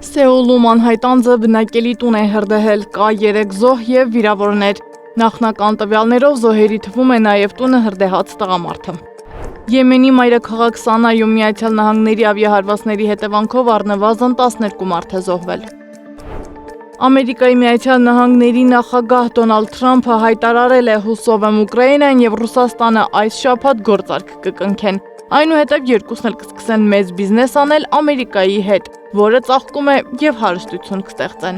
Սեուլում անհայտ անձը բնակելի տուն է հրդեհել, կա 3 զոհ և վիրավորներ։ Նախնական տվյալներով զոհերի թվում է նաև տունը հրդեհած տղամարդը։ Եմենի մայրաքաղաք Սանայում Միացյալ Նահանգների ավիահարվածների հետևանքով առնվազն 12 մարդ է զոհվել։ Ամերիկայի Միացյալ Նահանգների նախագահ Դոնալդ Թրամփը հայտարարել է հուսով եմ Ուկրաինան և Ռուսաստանը այս շաբաթ գործարք կկնքեն։ Այնուհետև երկուսն էլ կսկսեն մեծ բիզնես անել Ամերիկայի հետ, որը ծաղկում է և հարստություն կստեղծեն։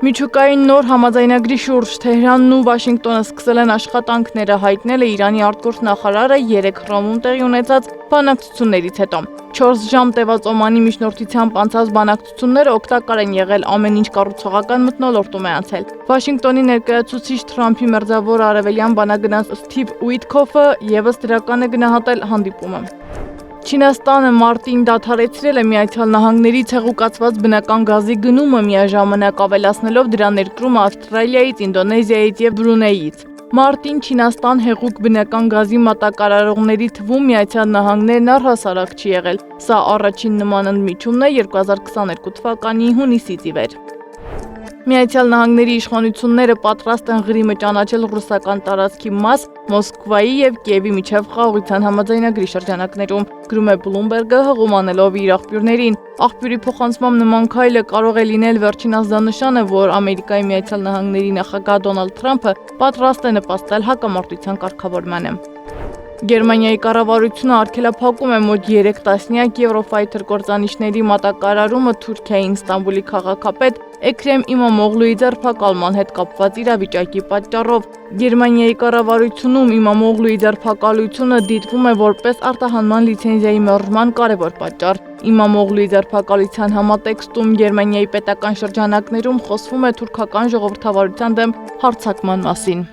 Միջուկային նոր համաձայնագրի շուրջ Թեհրանն ու Վաշինգտոնը սկսել են աշխատանքները, հայտնել է Իրանի արտգործնախարարը 3 Հռոմում տեղի ունեցած բանակցություններից հետո։ 4 ժամ տևած Օմանի միջնորդությամբ անցած բանակցությունները օգտակար են եղել, ամեն ինչ կառուցողական մթնոլորտում է անցել։ Վաշինգտոնի ներկայացուցիչ Թրամփի մերձավոր արևելյան բանագնաց Սթիվ Ուիթքոֆը ևս դրական է գնահատել հանդիպումը։ Չինաստանը մարտին դադարեցրել է Միացյալ Նահանգներից հեղուկացված բնական գազի գնումը, միաժամանակ ավելացնելով դրա ներկրումը Ավստրալիայից, Ինդոնեզիայից և Բրունեյից։ Մարտին Չինաստան հեղուկ բնական գազի մատակարարողների թվում Միացյալ Նահանգներն առհասարակ չի եղել։ Սա առաջին նման ընդմիջումն է 2022 թվականի հունիսից ի վեր։ Միացյալ Նահանգների իշխանությունները պատրաստ են Ղրիմը ճանաչել ռուսական տարածքի մաս Մոսկվայի և Կիևի միջև խաղաղության համաձայնագրի շրջանակներում, գրում է Bloomberg-ը հղումանելով իր աղբյուրներին։ Աղբյուրի փոխանցմամբ նման քայլը կարող է լինել վերջին ազդանշանը, որ Ամերիկայի Միացյալ Նահանգների նախագահ Դոնալդ Թրամփը պատրաստ է նպաստել հակամարտության կարգավորմանը։ Գերմանիայի կառավարությունը արգելափակում է մոտ 3 տասնյակ Եվրոֆայթեր կործանիչների մատակարարումը Թուրքիային Ստամբուլի քաղաքապետ Էքրեմ Իմամօղլուի ձերբակալման հետ կապված իրավիճակի պատճառով։ Գերմանիայի կառավարությունում Իմամօղլուի ձերբակալությունը դիտվում է որպես արտահանման լիցենզիայի մերժման կարևոր պատճառ։ Իմամօղլուի ձերբակալության համատեքստում Գերմանիայի պետական շրջանակներում խոսվում է թուրքական ժողովրդավարության դեմ հարձակման մասին։